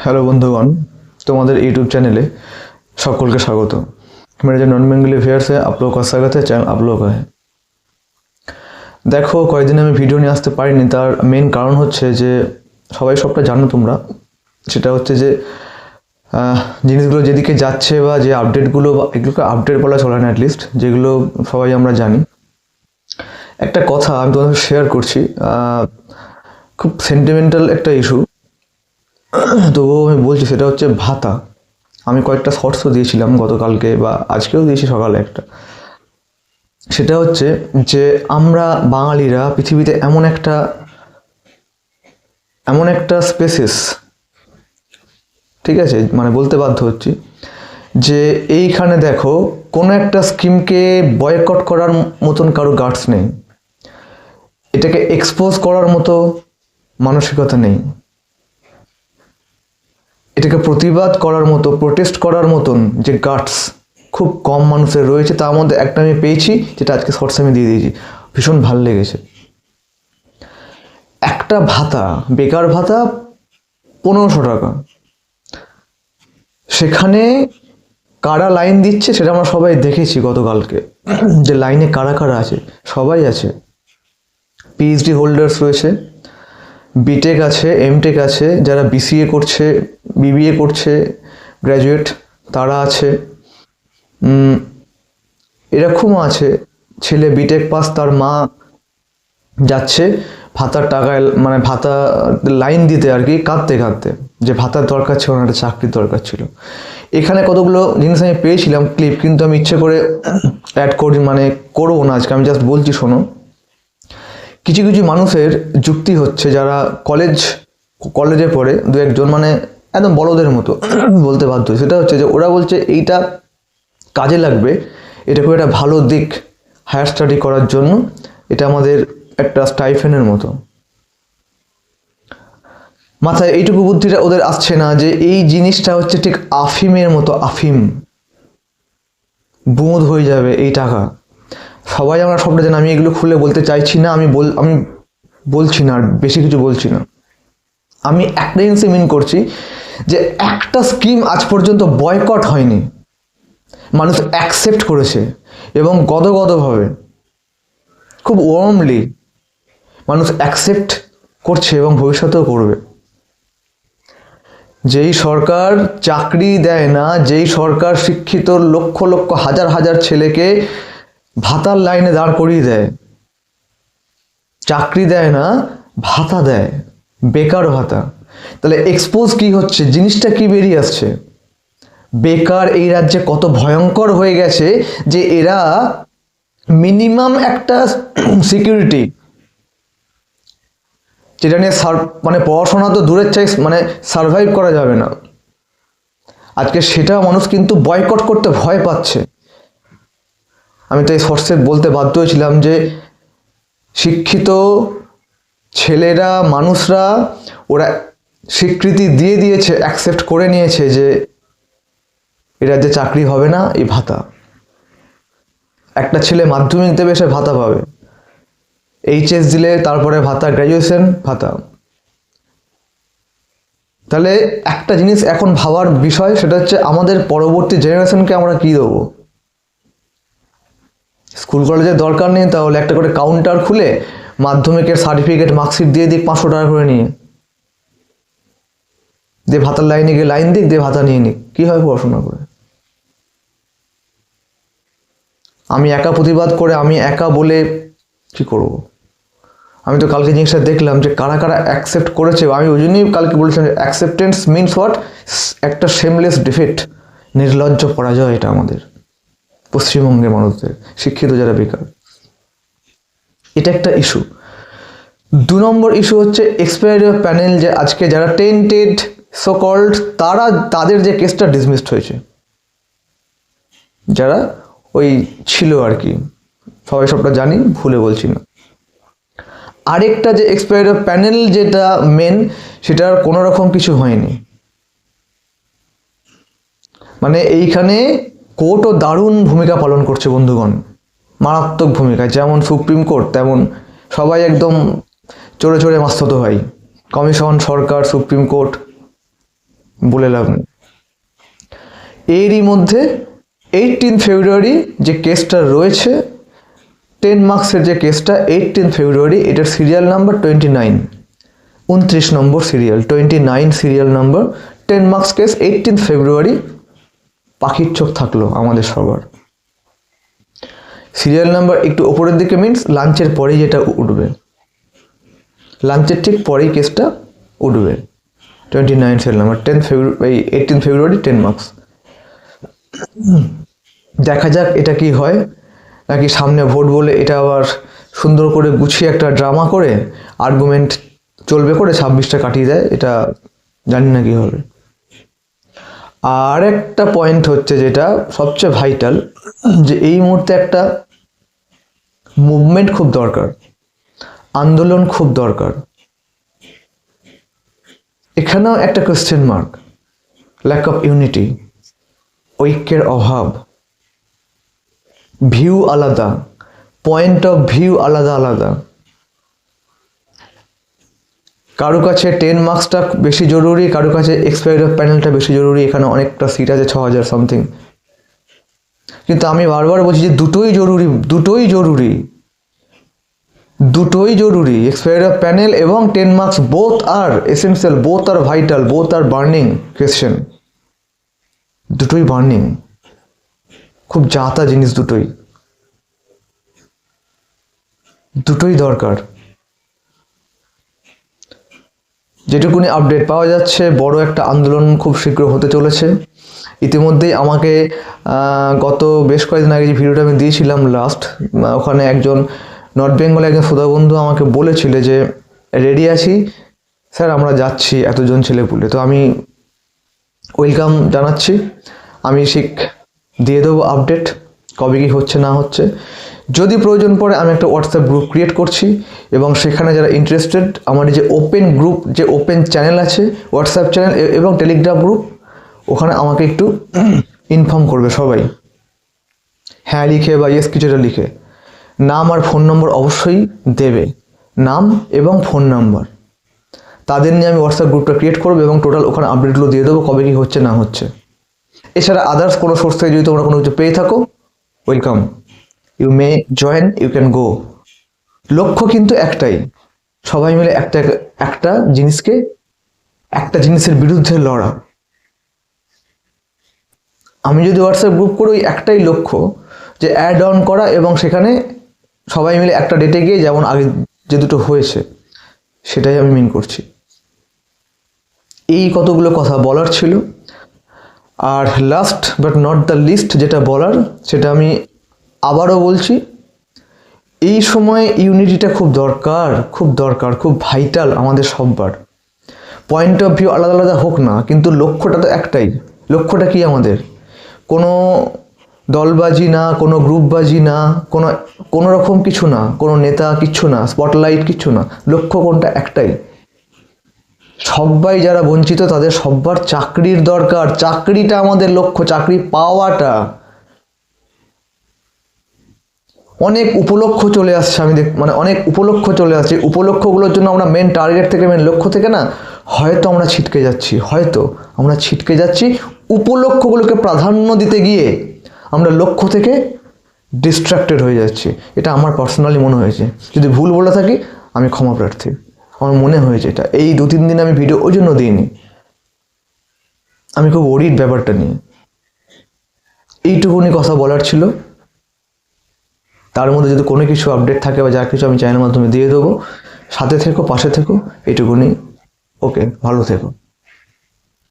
Hello বন্ধুগণ, তোমাদের YouTube চ্যানেলে সকলকে স্বাগত। मेरे जो नॉन बेंगली व्यूअर्स है आप लोगों का स्वागत है, चैनल आप लोगों का है। দেখো কয়েকদিন আমি ভিডিও নিয়ে আসতে পারিনি, তার মেইন কারণ হচ্ছে যে সবাই সবটা জানো তোমরা, সেটা হচ্ছে যে জিনিসগুলো যেদিকে যাচ্ছে বা যে আপডেটগুলো, এগুলোকে আপডেট বলা চলে না, অ্যাটলিস্ট যেগুলো সবাই আমরা জানি। একটা কথা আমি তোমাদের শেয়ার করছি, খুব সেন্টিমেন্টাল একটা ইস্যু, তবুও আমি বলছি। সেটা হচ্ছে ভাতা। আমি কয়েকটা শর্টসও দিয়েছিলাম গতকালকে বা আজকেও দিয়েছি সকালে একটা। সেটা হচ্ছে যে আমরা বাঙালিরা পৃথিবীতে এমন একটা স্পেসিস, ঠিক আছে, মানে বলতে বাধ্য হচ্ছি যে এইখানে দেখো কোনো একটা স্কিমকে বয়কট করার মতন কারো গাটস নেই, এটাকে এক্সপোজ করার মতো মানসিকতা নেই, এটাকে প্রতিবাদ করার মতো, প্রোটেস্ট করার মতন যে গাটস খুব কম মানুষের রয়েছে। তার মধ্যে একটা আমি পেয়েছি, যেটা আজকে শর্টস আমি দিয়ে দিয়েছি, ভীষণ ভালো লেগেছে। একটা ভাতা, বেকার ভাতা 1500 টাকা, সেখানে কারা লাইন দিচ্ছে সেটা আমরা সবাই দেখেছি গতকালকে। যে লাইনে কারা কারা আছে, সবাই আছে। পিএইচডি হোল্ডার্স রয়েছে, বিটেক আছে, এমটেক আছে, যারা বিসিএ করছে, বিবিএ করছে, গ্র্যাজুয়েট তারা আছে, এরকমও আছে ছেলে বিটেক পাস, তার মা যাচ্ছে ভাতার টাকায়, মানে ভাতা লাইন দিতে আর কি, কাঁদতে কাঁদতে, যে ভাতার দরকার ছিল না, একটা চাকরির দরকার ছিল। এখানে কতগুলো জিনিস আমি পেয়েছিলাম ক্লিপ, কিন্তু আমি ইচ্ছে করে অ্যাড করি, মানে করবো না আজকে, আমি জাস্ট বলছি শোনো। কিছু কিছু মানুষের যুক্তি হচ্ছে, যারা কলেজে পড়ে, দু একজন, মানে একদম বড়দের মতো বলতে বাধ্য। সেটা হচ্ছে যে ওরা বলছে এইটা কাজে লাগবে, এটা খুব একটা ভালো দিক হায়ার স্টাডি করার জন্য, এটা আমাদের একটা স্টাইফেনের মতো। মাথায় এইটুকু বুদ্ধিটা ওদের আসছে না যে এই জিনিসটা হচ্ছে ঠিক আফিমের মতো, আফিম বোধ হয়ে যাবে এই টাকা। সবাই আমরা সবটা জানি, আমি এগুলো খুলে বলতে চাইছি না, আমি বলছি না, আর বেশি কিছু বলছি না। আমি একটা জিনিসই মিন করছি যে একটা স্কিম আজ পর্যন্ত বয়কট হয়নি, মানুষ অ্যাকসেপ্ট করেছে, এবং গদগদভাবে, খুব ওয়ার্মলি মানুষ অ্যাকসেপ্ট করছে এবং ভবিষ্যতেও করবে। যেই সরকার চাকরি দেয় না, যেই সরকার শিক্ষিত লক্ষ লক্ষ হাজার হাজার ছেলেকে ভাতার লাইনে দাঁড় করিয়ে দেয়, চাকরি দেয় না, ভাতা দেয়, বেকার ভাতা, তাহলে এক্সপোজ কি হচ্ছে, জিনিসটা কি বেরিয়ে আসছে? বেকার এই রাজ্যে কত ভয়ঙ্কর হয়ে গেছে যে এরা মিনিমাম একটা সিকিউরিটি, যেটা নিয়ে মানে পড়াশোনা তো দূরের চাই, মানে সার্ভাইভ করা যাবে না, আজকে সেটা মানুষ কিন্তু বয়কট করতে ভয় পাচ্ছে। আমি তো এই শর্টসে বলতে বাধ্য হয়েছিলাম যে শিক্ষিত ছেলেরা, মানুষরা, ওরা স্বীকৃতি দিয়ে দিয়েছে, অ্যাকসেপ্ট করে নিয়েছে যে এরা যে চাকরি হবে না, এই ভাতা। একটা ছেলে মাধ্যমিক দেবে, সে ভাতা পাবে, এইচএস দিলে তারপরে ভাতা, গ্র্যাজুয়েশন ভাতা। তাহলে একটা জিনিস এখন ভাবার বিষয়, সেটা হচ্ছে আমাদের পরবর্তী জেনারেশনকে আমরা কি দেবো? স্কুল কলেজের দরকার নেই, তাহলে একটা করে কাউন্টার খুলে মাধ্যমিকের সার্টিফিকেট, মার্কশিট দিয়ে দিক 500 টাকা করে নিয়ে, দিয়ে ভাতার লাইনে গিয়ে লাইন দিক, দিয়ে ভাতা নিয়ে নিক, কি হয় পড়াশোনা করে? আমি একা প্রতিবাদ করে, আমি একা বলে কি করব? আমি তো কালকে জিনিসটা দেখলাম যে কারা কারা অ্যাকসেপ্ট করেছে। আমি ওই জন্যই কালকে বলেছিলাম যে অ্যাকসেপ্টেন্স মিনস হোয়াট, একটা শেমলেস ডিফিট, নির্লজ্জ পরাজয়। এটা আমাদের পশ্চিমবঙ্গের মানুষদের, শিক্ষিত যারা বেকার, এটা একটা ইস্যু। 2 নম্বর ইস্যু হচ্ছে এক্সপায়ারি অফ প্যানেল, যে আজকে যারা টেন্টেড সো কল্ড, তাদের যে কেসটা ডিসমিসড হয়েছে, যারা ওই ছিল আর কি, সবাই সবটা জানি, ভুলে বলছি না। আরেকটা যে এক্সপায়ারি অফ প্যানেল, যেটা মেন, সেটার কোনো রকম কিছু হয়নি। মানে এইখানে কোর্টও দারুণ ভূমিকা পালন করছে বন্ধুগণ, মারাত্মক ভূমিকা। যেমন সুপ্রিম কোর্ট, তেমন সবাই একদম চড়ে চড়ে মাস্তত ভাই, কমিশন, সরকার, সুপ্রিম কোর্ট, বলে লাভ নেই। এরই মধ্যে 18 ফেব্রুয়ারি যে কেসটা রয়েছে, 10 মার্কসের যে কেসটা, 18 ফেব্রুয়ারি, এটার সিরিয়াল নাম্বার 29, 29 নম্বর serial, 29 serial number, 10 marks case, 18 ফেব্রুয়ারি। পাখির চোখ থাকলো আমাদের সবার। সিরিয়াল নাম্বার একটু ওপরের দিকে মিনস লাঞ্চের পরেই যেটা উঠবে, লাঞ্চের ঠিক পরেই কেসটা উঠবে। 29 সিরিয়াল নাম্বার, 18 ফেব্রুয়ারি, 10 মার্কস। দেখা যাক এটা কি হয়, নাকি সামনে ভোট বলে এটা আবার সুন্দর করে গুছিয়ে একটা ড্রামা করে আর্গুমেন্ট চলবে করে 26টা কাটিয়ে দেয়, এটা জানি না কি হবে। আর একটা পয়েন্ট হচ্ছে যেটা সবচেয়ে ভাইটাল, যে এই মুহূর্তে একটা মুভমেন্ট খুব দরকার, আন্দোলন খুব দরকার। এখানেও একটা question mark, lack of unity, ঐক্যের অভাব, ভিউ আলাদা, পয়েন্ট অফ ভিউ আলাদা আলাদা। কারো কাছে 10 মার্কসটা বেশি জরুরি, কারো কাছে এক্সপায়ারি অফ প্যানেলটা বেশি জরুরি। এখানে অনেকটা সিট আছে, 6000 সামথিং। কিন্তু আমি বারবার বলছি যে দুটোই জরুরি, দুটোই জরুরি, দুটোই জরুরি। এক্সপায়ারি অফ প্যানেল এবং 10 মার্কস, বোথ আর এসেন্সিয়াল, বোথ আর ভাইটাল, বোথ আর বার্নিং কোয়েশ্চেন। দুটোই বার্নিং, খুব জাতা জিনিস দুটোই, দুটোই দরকার। যেটুকুনি আপডেট পাওয়া যাচ্ছে, বড় একটা আন্দোলন খুব শীঘ্র হতে চলেছে। ইতিমধ্যেই আমাকে গত বেশ কয়েকদিন আগে যে ভিডিওটা আমি দিয়েছিলাম লাস্ট, ওখানে একজন নর্থ বেঙ্গলে একজন শ্রোতা বন্ধু আমাকে বলেছিল যে রেডি আছি স্যার, আমরা যাচ্ছি এতজন ছেলে পুলে। তো আমি ওয়েলকাম জানাচ্ছি, আমি ঠিক দিয়ে দেবো আপডেট কবে কি হচ্ছে না হচ্ছে। যদি প্রয়োজন পড়ে আমি একটা হোয়াটসঅ্যাপ গ্রুপ ক্রিয়েট করছি, এবং সেখানে যারা ইন্টারেস্টেড, আমার যে ওপেন গ্রুপ, যে ওপেন চ্যানেল আছে, হোয়াটসঅ্যাপ চ্যানেল এবং টেলিগ্রাম গ্রুপ, ওখানে আমাকে একটু ইনফর্ম করবে সবাই, হ্যাঁ লিখে বা ইয়েস কিছুটা লিখে। নাম আর ফোন নম্বর অবশ্যই দেবে, নাম এবং ফোন নাম্বার, তাদের নিয়ে আমি হোয়াটসঅ্যাপ গ্রুপটা ক্রিয়েট করবো এবং টোটাল ওখানে আপডেটগুলো দিয়ে দেবো কবে কি হচ্ছে না হচ্ছে। এছাড়া আদার্স কোনো সোর্স থেকে যদি তোমরা কোনো কিছু পেয়ে থাকো, welcome, you may join, you can go. লক্ষ্য কিন্তু একটাই, সবাই মিলে একটা জিনিসকে, একটা জিনিসের বিরুদ্ধে লড়া। আমি যদি হোয়াটসঅ্যাপ গ্রুপ করি, ওই একটাই লক্ষ্য, যে অ্যাড অন করা এবং সেখানে সবাই মিলে একটা ডেটে গিয়ে, যেমন আগে যে দুটো হয়েছে, সেটাই আমি মিন করছি। এই কতগুলো কথা বলার ছিল। আর last but not the least যেটা বলার, সেটা আমি আবারও বলছি, এই সময় ইউনিটিটা খুব দরকার, খুব দরকার, খুব ভাইটাল আমাদের সববার। পয়েন্ট অফ ভিউ আলাদা আলাদা হোক না, কিন্তু লক্ষ্যটা তো একটাই। লক্ষ্যটা কি আমাদের? কোনো দলবাজি না, কোনো গ্রুপবাজি না, কোনো রকম কিছু না, কোনো নেতা কিচ্ছু না, স্পটলাইট কিচ্ছু না। লক্ষ্য কোনটা? একটাই, সবাই যারা বঞ্চিত তাদের সবার চাকরির দরকার। চাকরিটা আমাদের লক্ষ্য, চাকরি পাওয়াটা। অনেক উপলক্ষ চলে আসছে, মানে অনেক উপলক্ষ চলে আসছে। উপলক্ষগুলোর জন্য আমরা মেন টার্গেট থেকে, মেন লক্ষ্য থেকে না, হয়তো আমরা ছিটকে যাচ্ছি। উপলক্ষগুলোকে প্রাধান্য দিতে গিয়ে আমরা লক্ষ্য থেকে ডিস্ট্রাক্টেড হয়ে যাচ্ছি। এটা আমার পার্সোনালি মনে হয়েছে। যদি ভুল বলে থাকি আমি ক্ষমা প্রার্থী। আমার মনে হয়েছে এটা। এই 2-3 দিন আমি ভিডিও ওই জন্য দিইনি, আমি খুব ওরিড ব্যাপারটা নিয়ে। এইটুকুনি কথা বলার ছিল। তার মধ্যে যদি কোনো কিছু আপডেট থাকে বা যা কিছু আমি চ্যানেলের মাধ্যমে দিয়ে দেবো। সাথে থেকো, পাশে থেকো, এইটুকুনি। ওকে, ভালো থেকো।